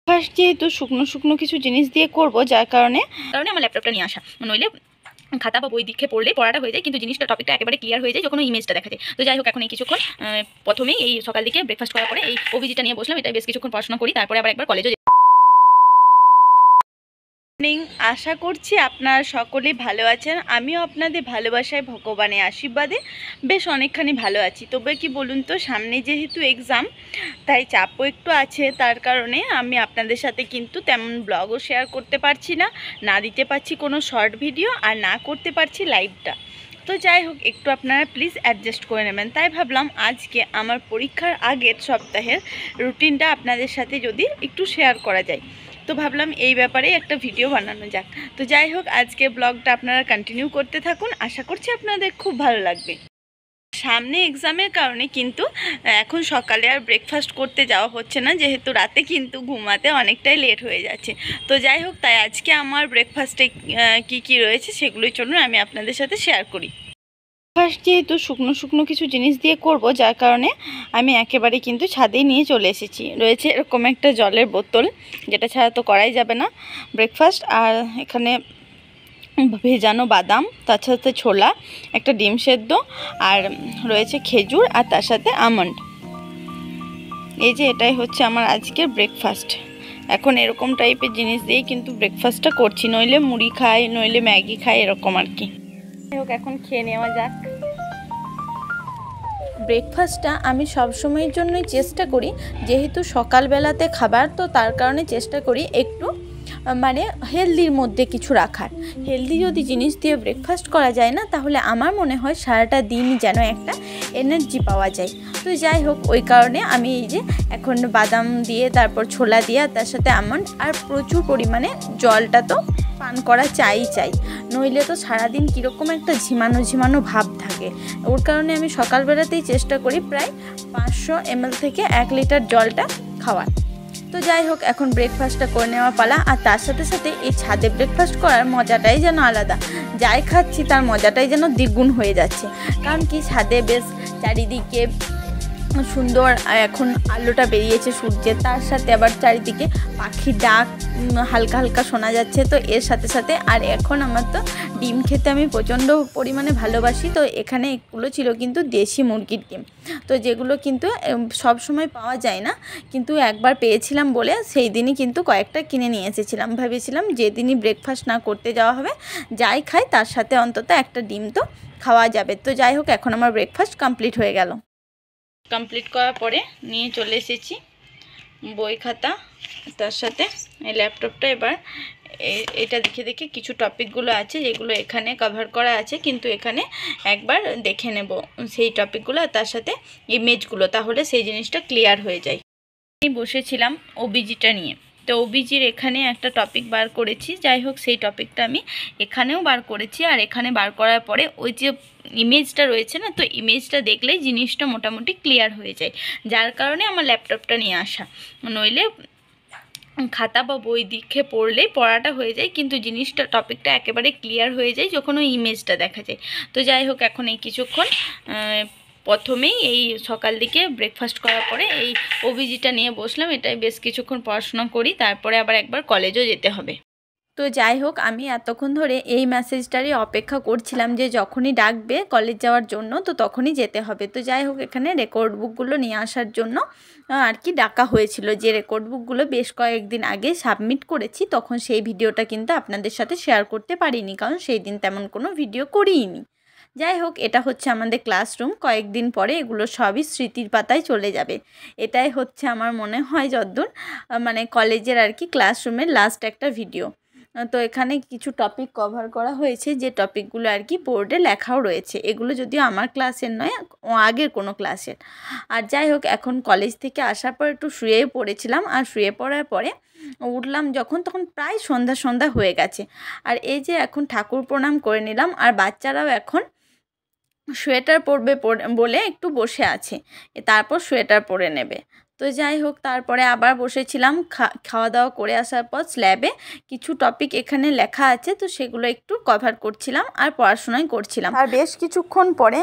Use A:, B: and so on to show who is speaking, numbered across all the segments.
A: First যেহেতু শুকনো শুকনো কিছু জিনিস দিয়ে করব, যার কারণে আমার ল্যাপটপটা নিয়ে আসা, নইলে খাতা বা বই দেখে পড়লে পড়াটা হয়ে যায়, কিন্তু জিনিসটা টপিকটা একেবারে ক্লিয়ার হয়ে যায় যখন ইমেজটা দেখা যায়। তো যাই হোক, এখন এই কিছুক্ষণ প্রথমেই এই সকাল দিকে ব্রেকফাস্ট করার পরে এই ওবিজিটা নিয়ে বসলাম, এটা বেশ কিছুক্ষণ পড়াশোনা করি, তারপরে আবার একবার কলেজে। আশা করছি আপনারা সকলেই ভালো আছেন। আমিও আপনাদের ভালোবাসায়, ভগবানের আশীর্বাদে বেশ অনেকখানি ভালো আছি। তবে কি বলুন তো, সামনে যেহেতু এক্সাম, তাই চাপও একটু আছে। তার কারণে আমি আপনাদের সাথে কিন্তু তেমন ব্লগও শেয়ার করতে পারছি না, না দিতে পারছি কোনো শর্ট ভিডিও, আর না করতে পারছি লাইভটা। তো যাই হোক, একটু আপনারা প্লিজ অ্যাডজাস্ট করে নেবেন। তাই ভাবলাম আজকে আমার পরীক্ষার আগের সপ্তাহের রুটিনটা আপনাদের সাথে যদি একটু শেয়ার করা যায়, তো ভাবলাম এই ব্যাপারে একটা ভিডিও বানানো যাক। তো যাই হোক, আজকে ব্লগটা আপনারা কন্টিনিউ করতে থাকুন, আশা করছি আপনাদের খুব ভালো লাগবে। সামনে এক্সামের কারণে কিন্তু এখন সকালে আর ব্রেকফাস্ট করতে যাওয়া হচ্ছে না, যেহেতু রাতে কিন্তু ঘুমাতে অনেকটাই লেট হয়ে যাচ্ছে। তো যাই হোক, তাই আজকে আমার ব্রেকফাস্টে কি রয়েছে সেগুলোর জন্য আমি আপনাদের সাথে শেয়ার করি। ফার্স্ট যেহেতু শুকনো শুকনো কিছু জিনিস দিয়ে করব, যার কারণে আমি একেবারে কিন্তু ছাদেই নিয়ে চলে এসেছি। রয়েছে এরকম একটা জলের বোতল, যেটা ছাড়া তো করাই যাবে না ব্রেকফাস্ট। আর এখানে ভেজানো বাদাম, তার সাথে ছোলা, একটা ডিম সেদ্ধ, আর রয়েছে খেজুর, আর তার সাথে আমন্ড। এই যে এটাই হচ্ছে আমার আজকের ব্রেকফাস্ট। এখন এরকম টাইপের জিনিস দিয়েই কিন্তু ব্রেকফাস্টটা করছি, নইলে মুড়ি খাই, নইলে ম্যাগি খাই, এরকম আর কি। যাই হোক, এখন খেয়ে নেওয়া যাক। ব্রেকফাস্টটা আমি সবসময়ের জন্যই চেষ্টা করি, যেহেতু সকালবেলাতে খাবার, তো তার কারণে চেষ্টা করি একটু মানে হেলদির মধ্যে কিছু রাখার। হেলদি যদি জিনিস দিয়ে ব্রেকফাস্ট করা যায় না, তাহলে আমার মনে হয় সারাটা দিনই যেন একটা এনার্জি পাওয়া যায়। তো যাই হোক, ওই কারণে আমি এই যে এখন বাদাম দিয়ে, তারপর ছোলা দিয়ে, তার সাথে আমন্ড, আর প্রচুর পরিমাণে জলটা তো পান করা চাই, নইলে তো সারাদিন কীরকম একটা ঝিমানো ঝিমানো ভাব থাকে। ওর কারণে আমি সকালবেলাতেই চেষ্টা করি প্রায় 500 ml থেকে 1 লিটার জলটা খাওয়ার। তো যাই হোক, এখন ব্রেকফাস্টটা করে নেওয়া পালা। আর তার সাথে সাথে এই ছাদে ব্রেকফাস্ট করার মজাটাই যেন আলাদা, যাই খাচ্ছি তার মজাটাই যেন দ্বিগুণ হয়ে যাচ্ছে। কারণ কি, ছাদে বেশ চারিদিকে সুন্দর, এখন আলোটা বেরিয়েছে সূর্যের, তার সাথে আবার চারিদিকে পাখির ডাক হালকা হালকা শোনা যাচ্ছে। তো এর সাথে সাথে, আর এখন আমার তো ডিম খেতে আমি প্রচণ্ড পরিমাণে ভালোবাসি। তো এখানে এগুলো ছিল কিন্তু দেশি মুরগির ডিম, তো যেগুলো কিন্তু সব সময় পাওয়া যায় না, কিন্তু একবার পেয়েছিলাম বলে সেই দিনই কিন্তু কয়েকটা কিনে নিয়ে এসেছিলাম। ভেবেছিলাম যেদিনই ব্রেকফাস্ট না করতে যাওয়া হবে, যাই খাই তার সাথে অন্তত একটা ডিম তো খাওয়া যাবে। তো যাই হোক, এখন আমার ব্রেকফাস্ট কমপ্লিট হয়ে গেল। কমপ্লিট করার পরে নিয়ে চলে এসেছি বই খাতা, তার সাথে এই ল্যাপটপটা। এবার এটা দেখে দেখে কিছু টপিকগুলো আছে যেগুলো এখানে কভার করা আছে, কিন্তু এখানে একবার দেখে নেব সেই টপিকগুলো, তার সাথে ইমেজগুলো, তাহলে সেই জিনিসটা ক্লিয়ার হয়ে যায়। আমি বসেছিলাম ওবিজিটা নিয়ে, তো ওবিজির এখানে একটা টপিক বার করেছি। যাই হোক, সেই টপিকটা আমি এখানেও বার করেছি, আর এখানে বার করার পরে ওই যে ইমেজটা রয়েছে না, তো ইমেজটা দেখলেই জিনিসটা মোটামুটি ক্লিয়ার হয়ে যায়, যার কারণে আমার ল্যাপটপটা নিয়ে আসা। নইলে খাতা বা বই দেখে পড়লেই পড়াটা হয়ে যায়, কিন্তু জিনিসটা টপিকটা একেবারে ক্লিয়ার হয়ে যায় যখন ওই ইমেজটা দেখা যায়। তো যাই হোক, এখন এই কিছুক্ষণ প্রথমেই এই সকাল দিকে ব্রেকফাস্ট করার পরে এই ওবিজিটা নিয়ে বসলাম, এটাই বেশ কিছুক্ষণ পড়াশোনা করি, তারপরে আবার একবার কলেজও যেতে হবে। তো যাই হোক, আমি এতক্ষণ ধরে এই মেসেজটারই অপেক্ষা করছিলাম যে যখনই ডাকবে কলেজ যাওয়ার জন্য, তো তখনই যেতে হবে। তো যাই হোক, এখানে রেকর্ড বুকগুলো নিয়ে আসার জন্য আর কি ডাকা হয়েছিল। যে রেকর্ড বুকগুলো বেশ কয়েকদিন আগে সাবমিট করেছি, তখন সেই ভিডিওটা কিন্তু আপনাদের সাথে শেয়ার করতে পারিনি, কারণ সেই দিন তেমন কোনো ভিডিও করিনি। যাই হোক, এটা হচ্ছে আমাদের ক্লাসরুম। কয়েকদিন পরে এগুলো সবই স্মৃতির পাতায় চলে যাবে। এটাই হচ্ছে আমার মনে হয় যদ্দূর মানে কলেজের আর কি ক্লাসরুমের লাস্ট একটা ভিডিও। তো এখানে কিছু টপিক কভার করা হয়েছে, যে টপিকগুলো আর কি বোর্ডে লেখাও রয়েছে। এগুলো যদিও আমার ক্লাসের নয়, আগের কোনো ক্লাসের। আর যাই হোক, এখন কলেজ থেকে আসার পর একটু শুয়ে পড়েছিলাম, আর শুয়ে পড়ার পরে উঠলাম যখন, তখন প্রায় সন্ধ্যা সন্ধ্যা হয়ে গেছে। আর এই যে এখন ঠাকুর প্রণাম করে নিলাম, আর বাচ্চারাও এখন সোয়েটার পরবে বলে একটু বসে আছে, তারপর সোয়েটার পরে নেবে। তো যাই হোক, তারপরে আবার বসেছিলাম খাওয়া দাওয়া করে আসার পর স্ল্যাবে কিছু টপিক এখানে লেখা আছে, তো সেগুলো একটু কভার করছিলাম আর পড়াশোনাই করছিলাম। আর বেশ কিছুক্ষণ পরে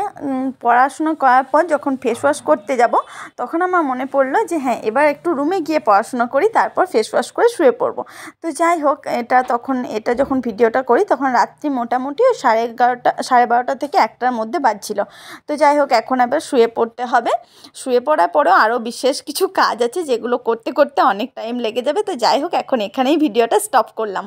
A: পড়াশোনা করার পর যখন ফেস ওয়াশ করতে যাব, তখন আমার মনে পড়লো যে হ্যাঁ, এবার একটু রুমে গিয়ে পড়াশোনা করি, তারপর ফেস ওয়াশ করে শুয়ে পড়বো। তো যাই হোক, এটা যখন ভিডিওটা করি তখন রাত্রি মোটামুটি 11:30 থেকে 1টার মধ্যে বাজছিল। তো যাই হোক, এখন আবার শুয়ে পড়তে হবে। শুয়ে পড়ার পরেও আরও বিশেষ কিছু কাজ আছে, যেগুলো করতে করতে অনেক টাইম লেগে যাবে। তো যাই হোক, এখন এখানেই ভিডিওটা স্টপ করলাম।